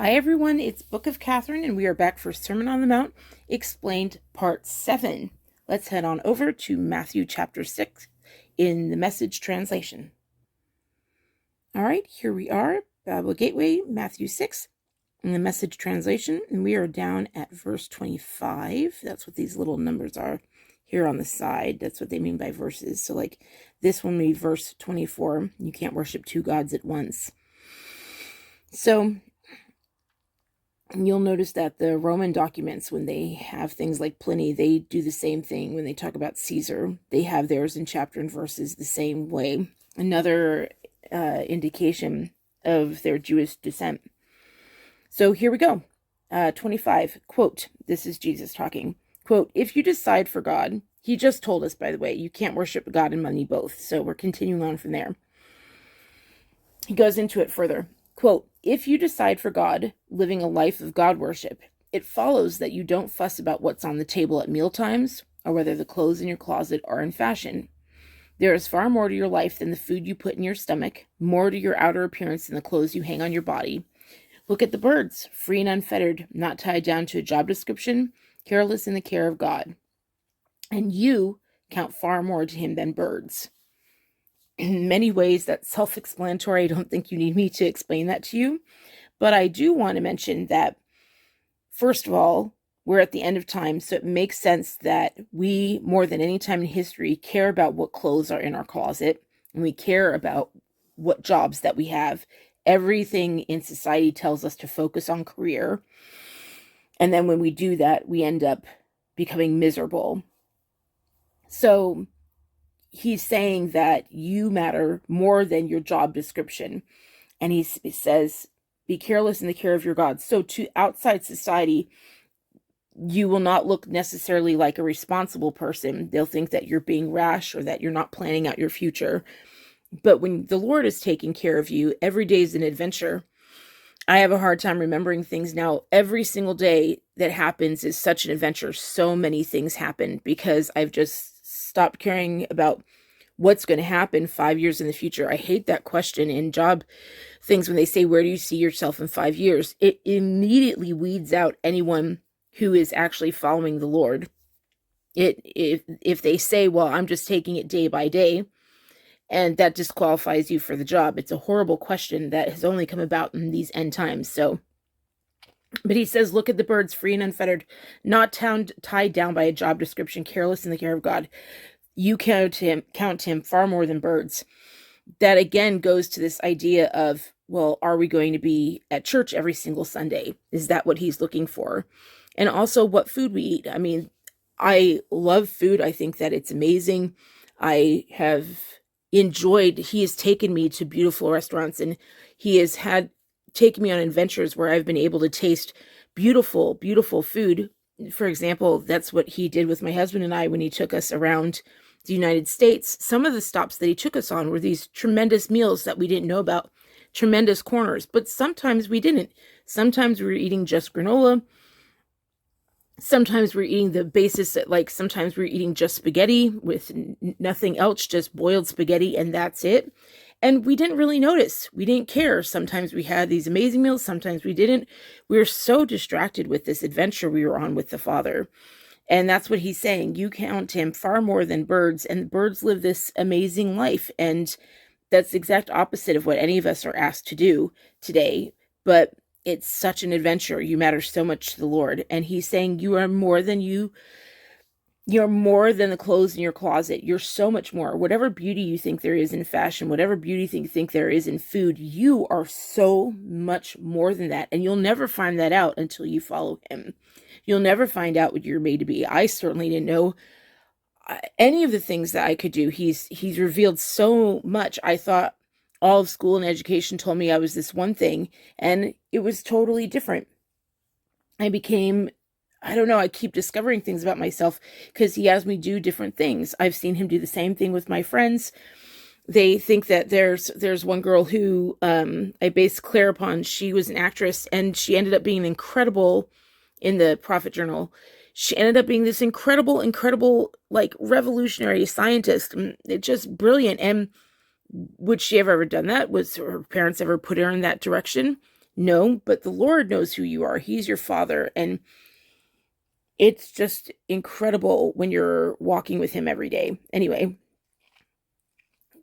Hi everyone, it's Book of Katherine, and we are back for Sermon on the Mount, Explained Part 7. Let's head on over to Matthew chapter 6 in the Message translation. Alright, here we are, Bible Gateway, Matthew 6 in the Message translation, and we are down at verse 25. That's what these little numbers are here on the side. That's what they mean by verses. So like this one would be verse 24. You can't worship two gods at once. So you'll notice that the Roman documents, when they have things like Pliny, they do the same thing. When they talk about Caesar, they have theirs in chapter and verses the same way. Another indication of their Jewish descent. So here we go. 25, quote, this is Jesus talking, quote, if you decide for God, he just told us, by the way, you can't worship God and money both. So we're continuing on from there. He goes into it further. Quote, if you decide for God, living a life of God worship, it follows that you don't fuss about what's on the table at mealtimes or whether the clothes in your closet are in fashion. There is far more to your life than the food you put in your stomach, more to your outer appearance than the clothes you hang on your body. Look at the birds, free and unfettered, not tied down to a job description, careless in the care of God. And you count far more to him than birds. In many ways, that's self-explanatory. I don't think you need me to explain that to you. But I do want to mention that, first of all, we're at the end of time, so it makes sense that we, more than any time in history, care about what clothes are in our closet, and we care about what jobs that we have. Everything in society tells us to focus on career. And then when we do that, we end up becoming miserable. So he's saying that you matter more than your job description. And he says, be careless in the care of your God. So to outside society, you will not look necessarily like a responsible person. They'll think that you're being rash or that you're not planning out your future. But when the Lord is taking care of you, every day is an adventure. I have a hard time remembering things now. Every single day that happens is such an adventure. So many things happen because I've just stopped caring about what's going to happen 5 years in the future. I hate that question in job things when they say, where do you see yourself in 5 years? It immediately weeds out anyone who is actually following the Lord. If they say, well, I'm just taking it day by day, and that disqualifies you for the job. It's a horrible question that has only come about in these end times. So, but he says, look at the birds, free and unfettered, not tied down by a job description, careless in the care of God. You count him far more than birds. That again goes to this idea of, well, are we going to be at church every single Sunday? Is that what he's looking for? And also what food we eat. I mean, I love food. I think that it's amazing. I have enjoyed, he has taken me to beautiful restaurants, and he has taken me on adventures where I've been able to taste beautiful, beautiful food. For example, that's what he did with my husband and I when he took us around the United States. Some of the stops that he took us on were these tremendous meals that we didn't know about, tremendous corners, but sometimes we didn't. Sometimes we were eating just granola. Sometimes we're eating the basis that, like, sometimes we're eating just spaghetti with nothing else, just boiled spaghetti, and that's it. And we didn't really notice. We didn't care. Sometimes we had these amazing meals. Sometimes we didn't. We were so distracted with this adventure we were on with the Father. And that's what he's saying. You count him far more than birds, and birds live this amazing life. And that's the exact opposite of what any of us are asked to do today. But it's such an adventure. You matter so much to the Lord. And he's saying you are more than you're more than the clothes in your closet. You're so much more. Whatever beauty you think there is in fashion, whatever beauty you think there is in food, you are so much more than that. And you'll never find that out until you follow him. You'll never find out what you're made to be. I certainly didn't know any of the things that I could do. He's revealed so much. I thought all of school and education told me I was this one thing, and it was totally different. I don't know, I keep discovering things about myself because he has me do different things. I've seen him do the same thing with my friends. They think that there's one girl who I based Claire upon. She was an actress, and she ended up being incredible in the Prophet Journal. She ended up being this incredible, like, revolutionary scientist. It's just brilliant. And would she have ever done that? Was her parents ever put her in that direction? No, but the Lord knows who you are. He's your Father. And it's just incredible when you're walking with him every day. Anyway,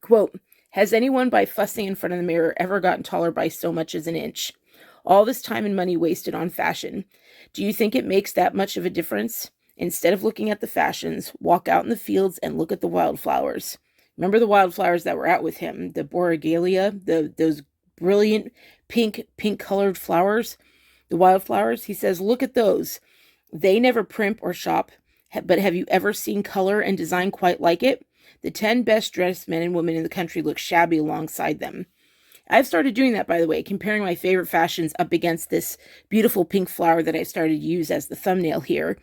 quote, has anyone by fussing in front of the mirror ever gotten taller by so much as an inch? All this time and money wasted on fashion. Do you think it makes that much of a difference? Instead of looking at the fashions, walk out in the fields and look at the wildflowers. Remember the wildflowers that were out with him, the borogalia, those brilliant pink colored flowers, the wildflowers? He says, look at those. They never primp or shop, but have you ever seen color and design quite like it? The 10 best dressed men and women in the country look shabby alongside them. I've started doing that, by the way, comparing my favorite fashions up against this beautiful pink flower that I started to use as the thumbnail here.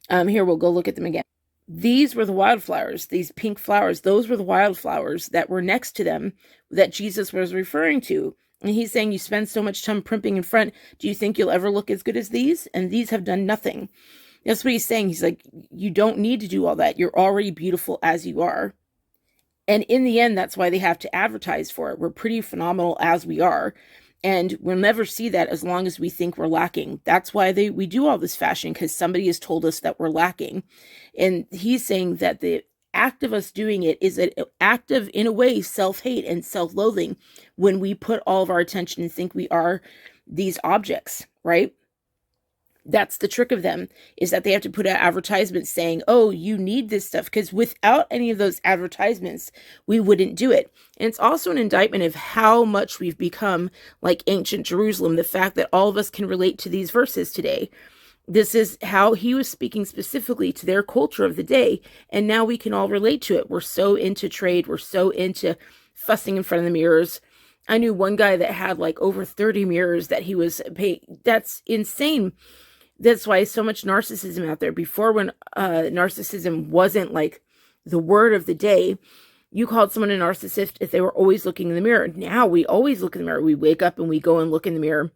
Here, we'll go look at them again. These were the wildflowers, these pink flowers. Those were the wildflowers that were next to them that Jesus was referring to. And he's saying, you spend so much time primping in front. Do you think you'll ever look as good as these? And these have done nothing. That's what he's saying. He's like, you don't need to do all that. You're already beautiful as you are. And in the end, that's why they have to advertise for it. We're pretty phenomenal as we are. And we'll never see that as long as we think we're lacking. That's why we do all this fashion, because somebody has told us that we're lacking. And he's saying that the act of us doing it is an act of, in a way, self-hate and self-loathing when we put all of our attention and think we are these objects, right? That's the trick of them, is that they have to put out advertisements saying, oh, you need this stuff, because without any of those advertisements, we wouldn't do it. And it's also an indictment of how much we've become like ancient Jerusalem, the fact that all of us can relate to these verses today. This is how he was speaking specifically to their culture of the day, and now we can all relate to it. We're so into trade, we're so into fussing in front of the mirrors. I knew one guy that had like over 30 mirrors that he was paying. That's insane. That's why so much narcissism out there. Before, when narcissism wasn't like the word of the day, you called someone a narcissist if they were always looking in the mirror. Now we always look in the mirror. We wake up and we go and look in the mirror.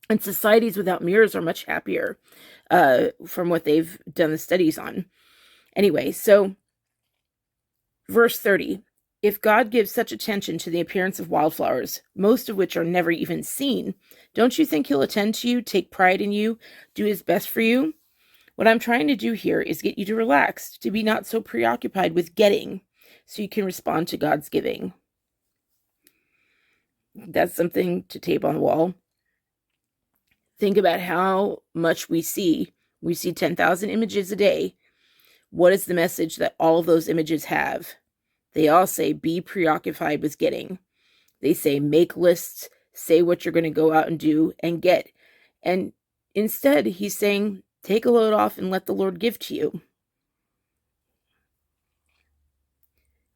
And societies without mirrors are much happier, from what they've done the studies on. Anyway, so verse 30. If God gives such attention to the appearance of wildflowers, most of which are never even seen, don't you think he'll attend to you, take pride in you, do his best for you? What I'm trying to do here is get you to relax, to be not so preoccupied with getting, so you can respond to God's giving. That's something to tape on the wall. Think about how much we see. We see 10,000 images a day. What is the message that all of those images have? They all say, be preoccupied with getting. They say, make lists, say what you're going to go out and do and get. And instead, he's saying, take a load off and let the Lord give to you.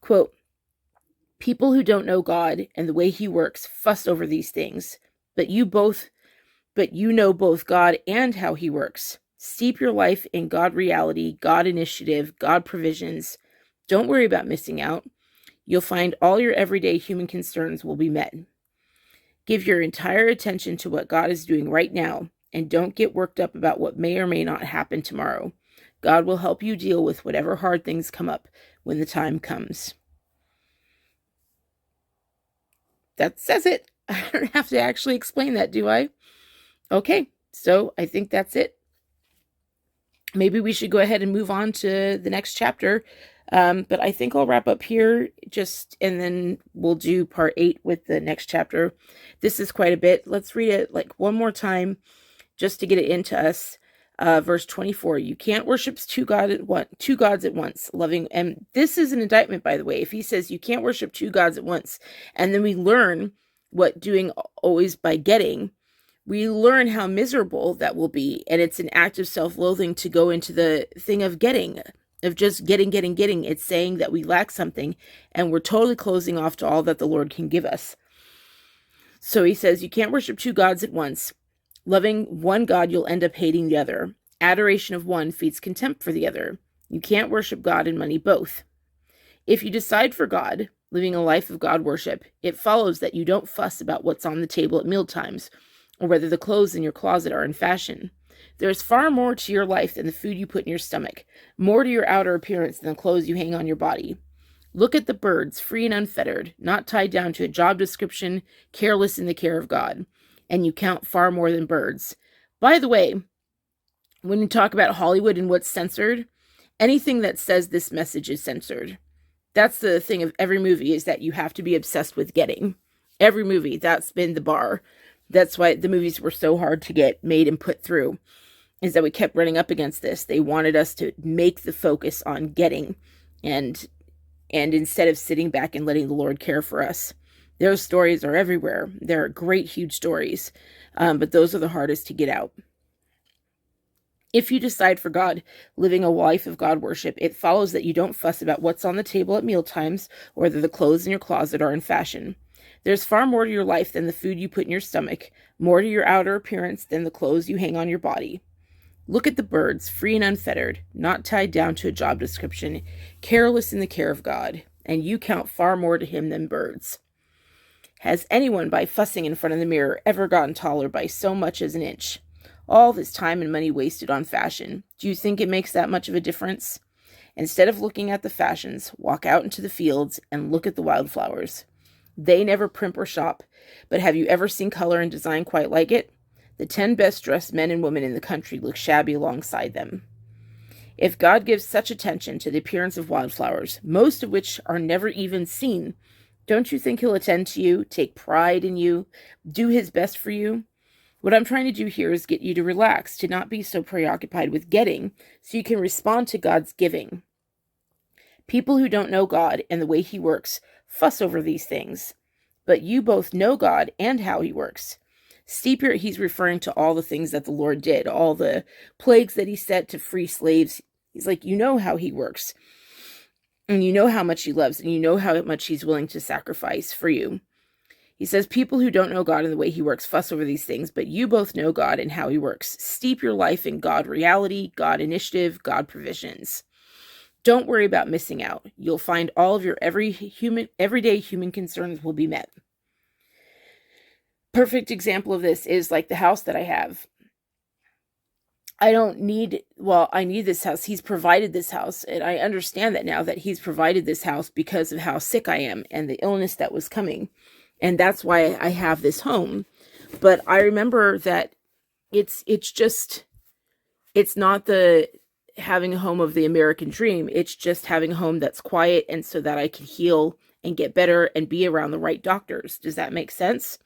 Quote, people who don't know God and the way he works fuss over these things, but you know both God and how he works. Steep your life in God reality, God initiative, God provisions. Don't worry about missing out. You'll find all your everyday human concerns will be met. Give your entire attention to what God is doing right now, and don't get worked up about what may or may not happen tomorrow. God will help you deal with whatever hard things come up when the time comes. That says it. I don't have to actually explain that, do I? Okay, so I think that's it. Maybe we should go ahead and move on to the next chapter. But I think I'll wrap up here and then we'll do part 8 with the next chapter. This is quite a bit. Let's read it like one more time just to get it into us. Verse 24, you can't worship two gods at once, loving. And this is an indictment, by the way. If he says you can't worship two gods at once, and then we learn what doing always by getting, we learn how miserable that will be. And it's an act of self-loathing to go into the thing of getting, of just getting. It's saying that we lack something and we're totally closing off to all that the Lord can give us. So he says, you can't worship two gods at once. Loving one God, you'll end up hating the other. Adoration of one feeds contempt for the other. You can't worship God and money both. If you decide for God, living a life of God worship, it follows that you don't fuss about what's on the table at mealtimes, or whether the clothes in your closet are in fashion. There's far more to your life than the food you put in your stomach, more to your outer appearance than the clothes you hang on your body. Look at the birds, free and unfettered, not tied down to a job description, careless in the care of God. and you count far more than birds. By the way, when we talk about Hollywood and what's censored, anything that says this message is censored. That's the thing of every movie, is that you have to be obsessed with getting. Every movie, that's been the bar. That's why the movies were so hard to get made and put through, is that we kept running up against this. They wanted us to make the focus on getting, and instead of sitting back and letting the Lord care for us. Those stories are everywhere. They're great, huge stories, but those are the hardest to get out. If you decide for God, living a life of God worship, it follows that you don't fuss about what's on the table at mealtimes, or whether the clothes in your closet are in fashion. There's far more to your life than the food you put in your stomach, more to your outer appearance than the clothes you hang on your body. Look at the birds, free and unfettered, not tied down to a job description, careless in the care of God, and you count far more to him than birds. Has anyone, by fussing in front of the mirror, ever gotten taller by so much as an inch? All this time and money wasted on fashion. Do you think it makes that much of a difference? Instead of looking at the fashions, walk out into the fields and look at the wildflowers. They never primp or shop, but have you ever seen color and design quite like it? The 10 best-dressed men and women in the country look shabby alongside them. If God gives such attention to the appearance of wildflowers, most of which are never even seen, don't you think he'll attend to you, take pride in you, do his best for you? What I'm trying to do here is get you to relax, to not be so preoccupied with getting, so you can respond to God's giving. People who don't know God and the way he works fuss over these things, but you both know God and how he works. He's referring to all the things that the Lord did, all the plagues that he set to free slaves. He's like, you know how he works, and you know how much he loves, and you know how much he's willing to sacrifice for you. He says, people who don't know God and the way he works fuss over these things, but you both know God and how he works. Steep your life in God reality, God initiative, God provisions. Don't worry about missing out. You'll find all of your everyday human concerns will be met. Perfect example of this is like the house that I have. I need this house. He's provided this house, and I understand that now, that he's provided this house because of how sick I am and the illness that was coming. And that's why I have this home. But I remember that it's not the having a home of the American dream. It's just having a home that's quiet, and so that I can heal and get better and be around the right doctors. Does that make sense?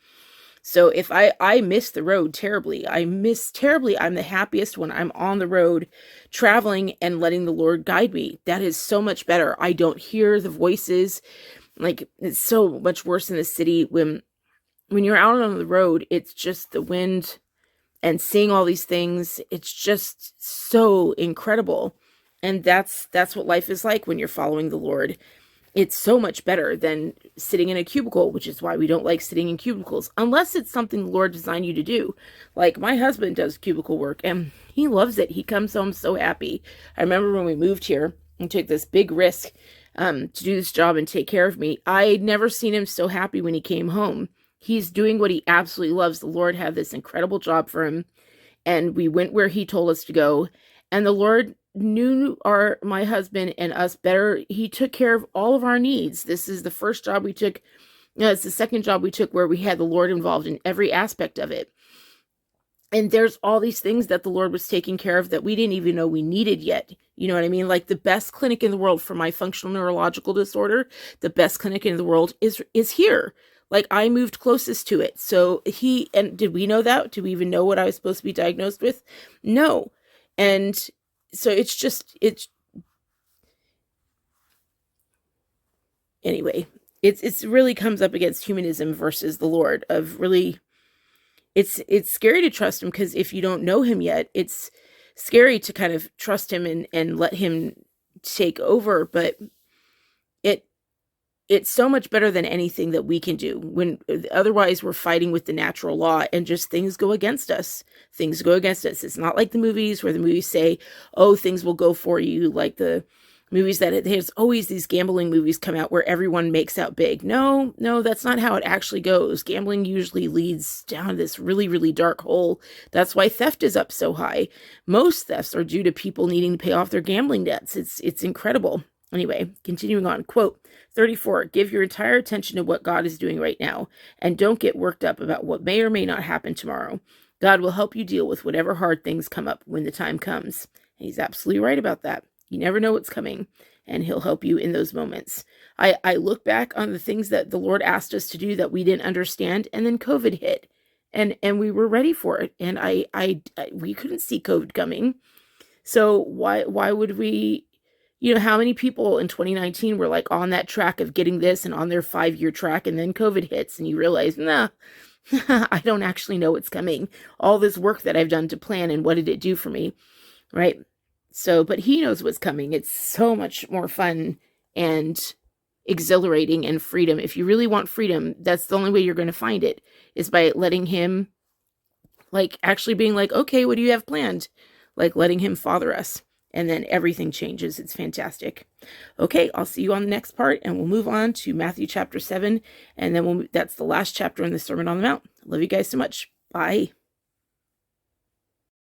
So if I miss the road terribly, I'm the happiest when I'm on the road traveling and letting the Lord guide me. That is so much better. I don't hear the voices. Like, it's so much worse in the city when you're out on the road. It's just the wind and seeing all these things. It's just so incredible. And that's what life is like when you're following the Lord. It's so much better than sitting in a cubicle, which is why we don't like sitting in cubicles, unless it's something the Lord designed you to do. Like, my husband does cubicle work, and he loves it. He comes home so happy. I remember when we moved here and took this big risk to do this job and take care of me. I'd never seen him so happy when he came home. He's doing what he absolutely loves. The Lord had this incredible job for him, and we went where he told us to go, and the Lord knew my husband and us better. He took care of all of our needs. This is the first job we took. It's the second job we took where we had the Lord involved in every aspect of it. And there's all these things that the Lord was taking care of that we didn't even know we needed yet. You know what I mean? Like, the best clinic in the world for my functional neurological disorder, the best clinic in the world is here. Like, I moved closest to it. So and did we know that? Did we even know what I was supposed to be diagnosed with? No. And so anyway, it's really comes up against humanism versus the Lord of really. It's scary to trust him, because if you don't know him yet, it's scary to kind of trust him and let him take over. But it's so much better than anything that we can do, when otherwise we're fighting with the natural law and just things go against us. Things go against us. It's not like the movies where the movies say, oh, things will go for you. Like the movies that there's always these gambling movies come out where everyone makes out big. No, that's not how it actually goes. Gambling usually leads down this really, really dark hole. That's why theft is up so high. Most thefts are due to people needing to pay off their gambling debts. It's incredible. Anyway, continuing on, quote 34, give your entire attention to what God is doing right now, and don't get worked up about what may or may not happen tomorrow. God will help you deal with whatever hard things come up when the time comes. And he's absolutely right about that. You never know what's coming, and he'll help you in those moments. I look back on the things that the Lord asked us to do that we didn't understand, and then COVID hit, and we were ready for it, and we couldn't see COVID coming. So why would we? How many people in 2019 were like on that track of getting this and on their 5-year track, and then COVID hits and you realize, nah, I don't actually know what's coming. All this work that I've done to plan, and what did it do for me, right? So, but he knows what's coming. It's so much more fun and exhilarating and freedom. If you really want freedom, that's the only way you're going to find it, is by letting him, like, actually being like, okay, what do you have planned? Like letting him father us. And then everything changes. It's fantastic. Okay, I'll see you on the next part, and we'll move on to Matthew chapter 7. And then that's the last chapter in the Sermon on the Mount. Love you guys so much. Bye.